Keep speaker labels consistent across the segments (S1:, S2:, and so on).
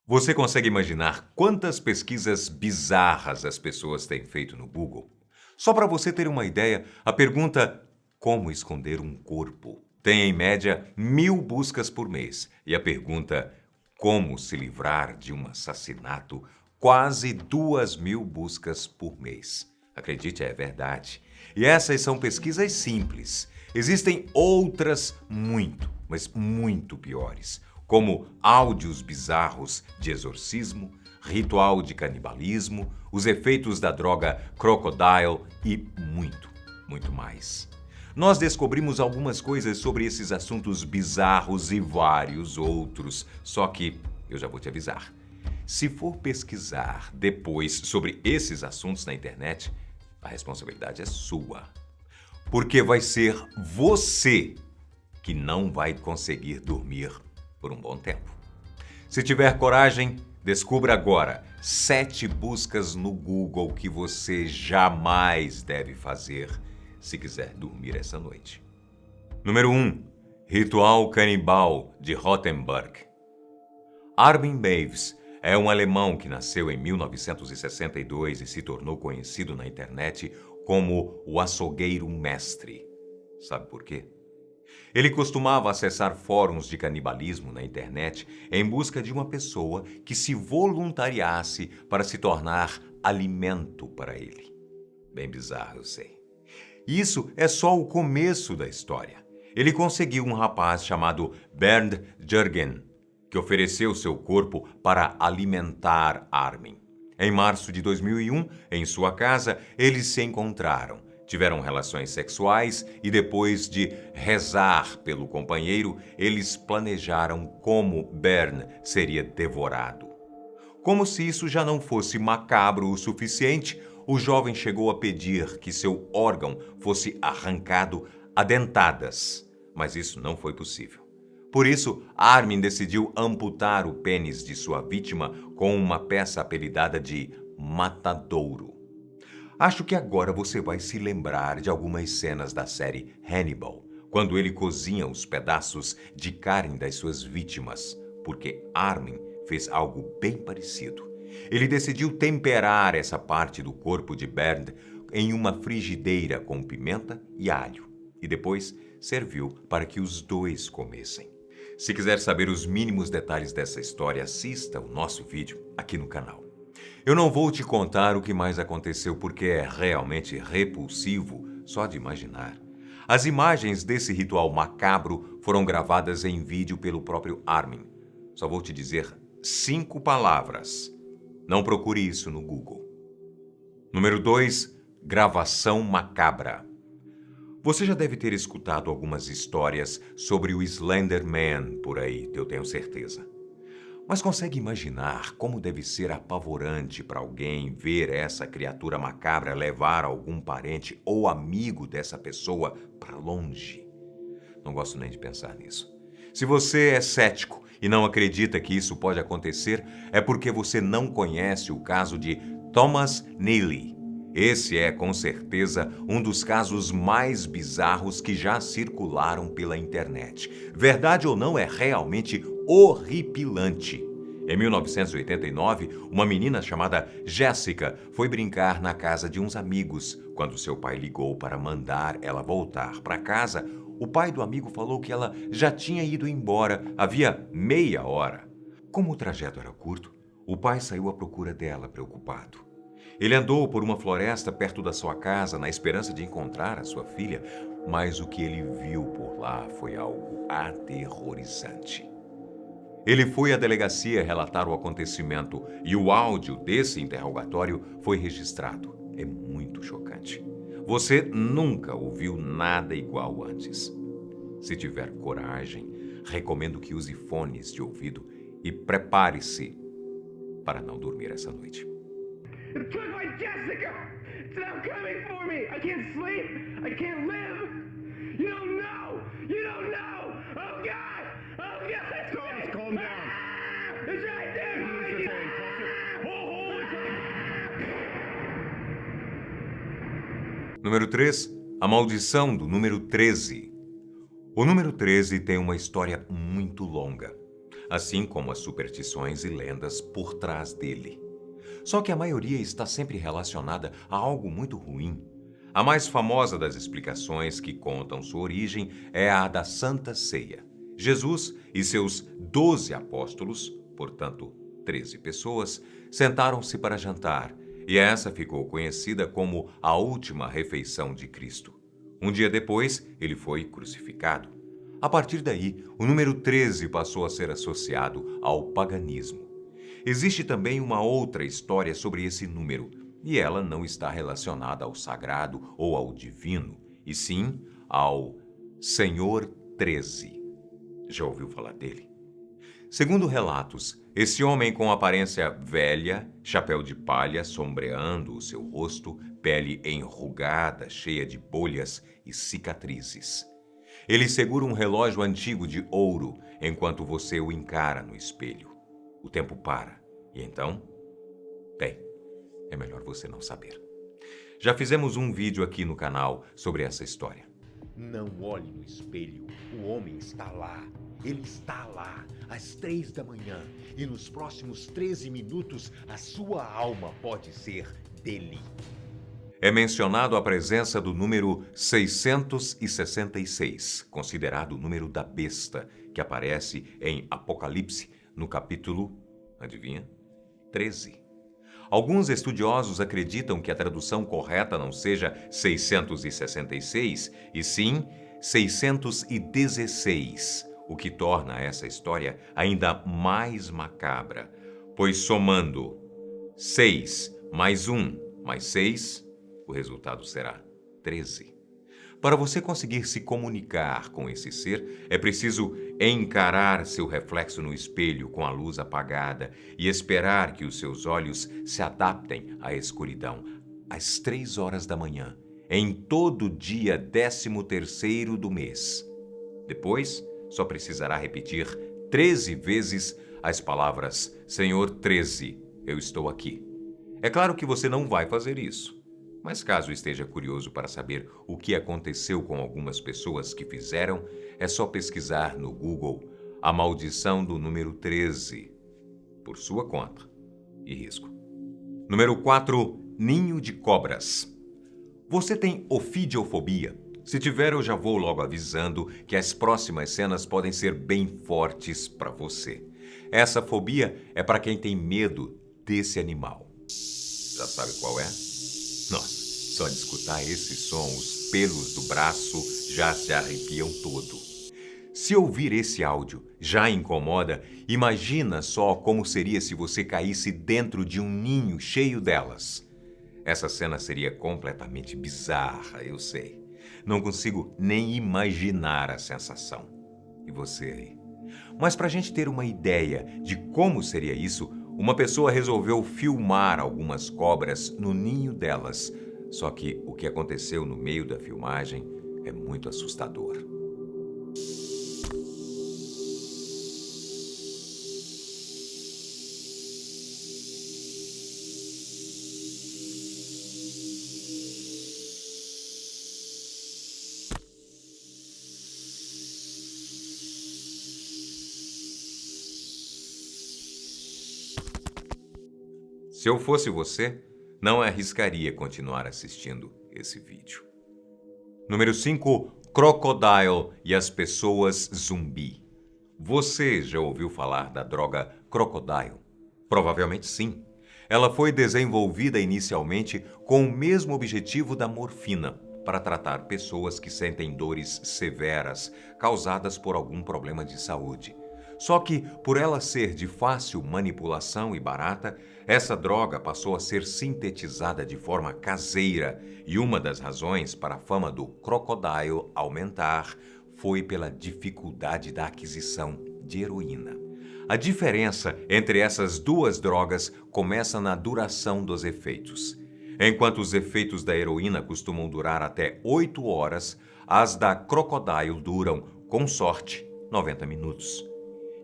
S1: Você consegue imaginar quantas pesquisas bizarras as pessoas têm feito no Google? Só para você ter uma ideia, a pergunta "Como esconder um corpo?" tem em média 1.000 buscas por mês. E a pergunta "Como se livrar de um assassinato?" quase 2.000 buscas por mês. Acredite, é verdade. E essas são pesquisas simples. Existem outras mas muito piores, como áudios bizarros de exorcismo, ritual de canibalismo, os efeitos da droga Crocodile e muito mais. Nós descobrimos algumas coisas sobre esses assuntos bizarros e vários outros, só que eu já vou te avisar. Se for pesquisar depois sobre esses assuntos na internet, a responsabilidade é sua. Porque vai ser você que não vai conseguir dormir por um bom tempo. Se tiver coragem, descubra agora 7 buscas no Google que você jamais deve fazer se quiser dormir essa noite. Número 1. Ritual canibal de Rothenburg. Armin Meiwes é um alemão que nasceu em 1962 e se tornou conhecido na internet como o açougueiro mestre. Sabe por quê? Ele costumava acessar fóruns de canibalismo na internet em busca de uma pessoa que se voluntariasse para se tornar alimento para ele. Bem bizarro, eu sei. Isso é só o começo da história. Ele conseguiu um rapaz chamado Bernd Jürgen, que ofereceu seu corpo para alimentar Armin. Em março de 2001, em sua casa, eles se encontraram. Tiveram relações sexuais e depois de rezar pelo companheiro, eles planejaram como Bernd seria devorado. Como se isso já não fosse macabro o suficiente, o jovem chegou a pedir que seu órgão fosse arrancado a dentadas, mas isso não foi possível. Por isso, Armin decidiu amputar o pênis de sua vítima com uma peça apelidada de matadouro. Acho que agora você vai se lembrar de algumas cenas da série Hannibal, quando ele cozinha os pedaços de carne das suas vítimas, porque Armin fez algo bem parecido. Ele decidiu temperar essa parte do corpo de Bernd em uma frigideira com pimenta e alho, e depois serviu para que os dois comessem. Se quiser saber os mínimos detalhes dessa história, assista o nosso vídeo aqui no canal. Eu não vou te contar o que mais aconteceu porque é realmente repulsivo só de imaginar. As imagens desse ritual macabro foram gravadas em vídeo pelo próprio Armin. Só vou te dizer 5 palavras. Não procure isso no Google. Número 2. Gravação macabra. Você já deve ter escutado algumas histórias sobre o Slender Man por aí, eu tenho certeza. Mas consegue imaginar como deve ser apavorante para alguém ver essa criatura macabra levar algum parente ou amigo dessa pessoa para longe? Não gosto nem de pensar nisso. Se você é cético e não acredita que isso pode acontecer, é porque você não conhece o caso de Thomas Neely. Esse é, com certeza, um dos casos mais bizarros que já circularam pela internet. Verdade ou não, é realmente horripilante. Em 1989, uma menina chamada Jessica foi brincar na casa de uns amigos. Quando seu pai ligou para mandar ela voltar para casa, o pai do amigo falou que ela já tinha ido embora havia meia hora. Como o trajeto era curto, o pai saiu à procura dela, preocupado. Ele andou por uma floresta perto da sua casa na esperança de encontrar a sua filha, mas o que ele viu por lá foi algo aterrorizante. Ele foi à delegacia relatar o acontecimento e o áudio desse interrogatório foi registrado. É muito chocante. Você nunca ouviu nada igual antes. Se tiver coragem, recomendo que use fones de ouvido e prepare-se para não dormir essa noite.
S2: It took my Jessica! It's now coming for me! I can't sleep! I can't live! You don't know! You don't know! Oh God! Oh God! Calm down! Ah! It's right there!
S1: Número 3. A maldição do número 13. O número 13 tem uma história muito longa. assim como as superstições e lendas por trás dele. Só que a maioria está sempre relacionada a algo muito ruim. A mais famosa das explicações que contam sua origem é a da Santa Ceia. Jesus e seus 12 apóstolos, portanto 13 pessoas, sentaram-se para jantar, e essa ficou conhecida como a última refeição de Cristo. Um dia depois, ele foi crucificado. A partir daí, o número 13 passou a ser associado ao paganismo. Existe também uma outra história sobre esse número, e ela não está relacionada ao sagrado ou ao divino, e sim ao Senhor 13. Já ouviu falar dele? Segundo relatos, esse homem com aparência velha, chapéu de palha sombreando o seu rosto, pele enrugada, cheia de bolhas e cicatrizes. Ele segura um relógio antigo de ouro enquanto você o encara no espelho. O tempo para. E então? Bem, é melhor você não saber. Já fizemos um vídeo aqui no canal sobre essa história.
S3: Não olhe no espelho. O homem está lá. Ele está lá, às 3 da manhã. E nos próximos 13 minutos, a sua alma pode ser dele.
S1: É mencionado a presença do número 666, considerado o número da besta, que aparece em Apocalipse, no capítulo, adivinha? 13. Alguns estudiosos acreditam que a tradução correta não seja 666, e sim 616, o que torna essa história ainda mais macabra, pois somando 6 mais 1 mais 6, o resultado será 13. Para você conseguir se comunicar com esse ser, é preciso encarar seu reflexo no espelho com a luz apagada e esperar que os seus olhos se adaptem à escuridão, às 3 horas da manhã, em todo dia 13º do mês. Depois, só precisará repetir 13 vezes as palavras Senhor 13, eu estou aqui. É claro que você não vai fazer isso. Mas caso esteja curioso para saber o que aconteceu com algumas pessoas que fizeram, é só pesquisar no Google a maldição do número 13, por sua conta e risco. Número 4, ninho de cobras. Você tem ofidiofobia? Se tiver, eu já vou logo avisando que as próximas cenas podem ser bem fortes para você. Essa fobia é para quem tem medo desse animal. Já sabe qual é? Nossa, só de escutar esse som, os pelos do braço já se arrepiam todo. Se ouvir esse áudio já incomoda, imagina só como seria se você caísse dentro de um ninho cheio delas. Essa cena seria completamente bizarra, eu sei. Não consigo nem imaginar a sensação. E você aí? Mas para a gente ter uma ideia de como seria isso, uma pessoa resolveu filmar algumas cobras no ninho delas. Só que o que aconteceu no meio da filmagem é muito assustador. Se eu fosse você, não arriscaria continuar assistindo esse vídeo. Número 5, Crocodile e as pessoas zumbi. Você já ouviu falar da droga Crocodile? Provavelmente sim. Ela foi desenvolvida inicialmente com o mesmo objetivo da morfina, para tratar pessoas que sentem dores severas causadas por algum problema de saúde. Só que, por ela ser de fácil manipulação e barata, essa droga passou a ser sintetizada de forma caseira, e uma das razões para a fama do Crocodile aumentar foi pela dificuldade da aquisição de heroína. A diferença entre essas duas drogas começa na duração dos efeitos. Enquanto os efeitos da heroína costumam durar até 8 horas, as da Crocodile duram, com sorte, 90 minutos.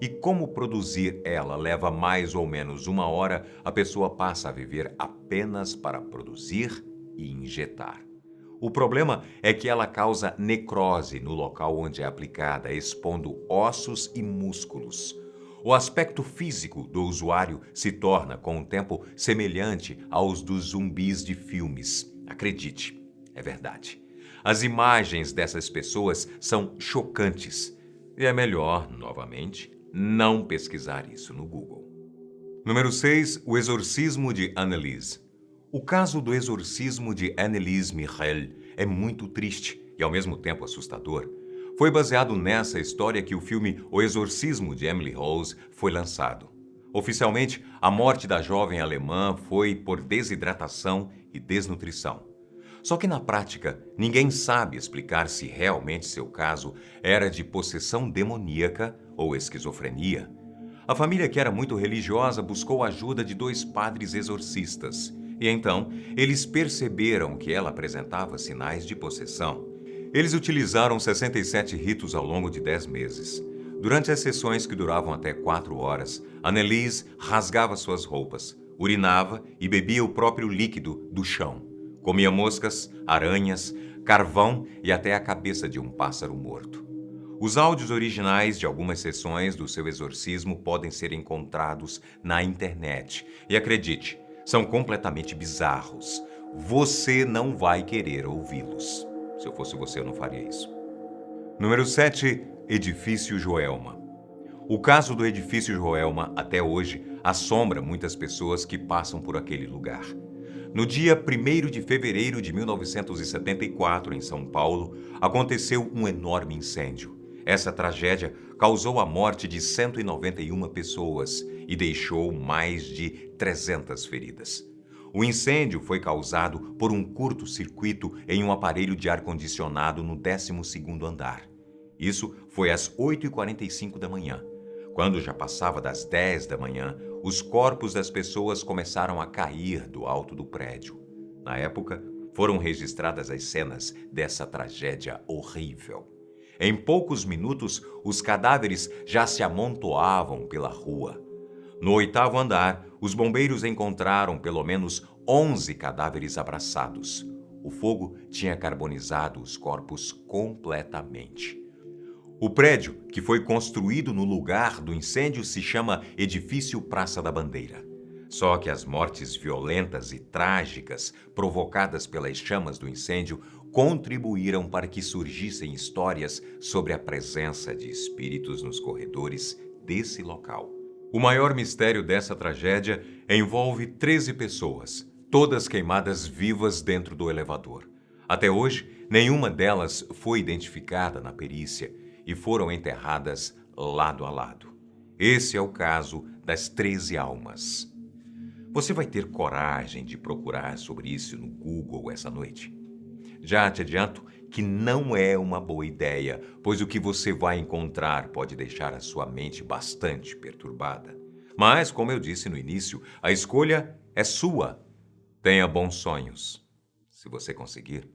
S1: E como produzir ela leva mais ou menos 1 hora, a pessoa passa a viver apenas para produzir e injetar. O problema é que ela causa necrose no local onde é aplicada, expondo ossos e músculos. O aspecto físico do usuário se torna, com o tempo, semelhante aos dos zumbis de filmes. Acredite, é verdade. As imagens dessas pessoas são chocantes. E é melhor, novamente, não pesquisar isso no Google. Número 6. O exorcismo de Anneliese. O caso do exorcismo de Anneliese Michel é muito triste e, ao mesmo tempo, assustador. Foi baseado nessa história que o filme O Exorcismo de Emily Rose foi lançado. Oficialmente, a morte da jovem alemã foi por desidratação e desnutrição. Só que na prática, ninguém sabe explicar se realmente seu caso era de possessão demoníaca ou esquizofrenia. A família, que era muito religiosa, buscou a ajuda de 2 padres exorcistas. E então, eles perceberam que ela apresentava sinais de possessão. Eles utilizaram 67 ritos ao longo de 10 meses. Durante as sessões, que duravam até 4 horas, Anneliese rasgava suas roupas, urinava e bebia o próprio líquido do chão. Comia moscas, aranhas, carvão e até a cabeça de um pássaro morto. Os áudios originais de algumas sessões do seu exorcismo podem ser encontrados na internet. E acredite, são completamente bizarros. Você não vai querer ouvi-los. Se eu fosse você, eu não faria isso. Número 7. Edifício Joelma. O caso do Edifício Joelma, até hoje, assombra muitas pessoas que passam por aquele lugar. No dia 1º de fevereiro de 1974, em São Paulo, aconteceu um enorme incêndio. Essa tragédia causou a morte de 191 pessoas e deixou mais de 300 feridas. O incêndio foi causado por um curto-circuito em um aparelho de ar-condicionado no 12º andar. Isso foi às 8h45 da manhã. Quando já passava das 10 da manhã, os corpos das pessoas começaram a cair do alto do prédio. Na época, foram registradas as cenas dessa tragédia horrível. Em poucos minutos, os cadáveres já se amontoavam pela rua. No 8º andar, os bombeiros encontraram pelo menos 11 cadáveres abraçados. O fogo tinha carbonizado os corpos completamente. O prédio, que foi construído no lugar do incêndio, se chama Edifício Praça da Bandeira. Só que as mortes violentas e trágicas provocadas pelas chamas do incêndio contribuíram para que surgissem histórias sobre a presença de espíritos nos corredores desse local. O maior mistério dessa tragédia envolve 13 pessoas, todas queimadas vivas dentro do elevador. Até hoje, nenhuma delas foi identificada na perícia e foram enterradas lado a lado. Esse é o caso das 13 almas. Você vai ter coragem de procurar sobre isso no Google essa noite? Já te adianto que não é uma boa ideia, pois o que você vai encontrar pode deixar a sua mente bastante perturbada. Mas, como eu disse no início, a escolha é sua. Tenha bons sonhos. Se você conseguir,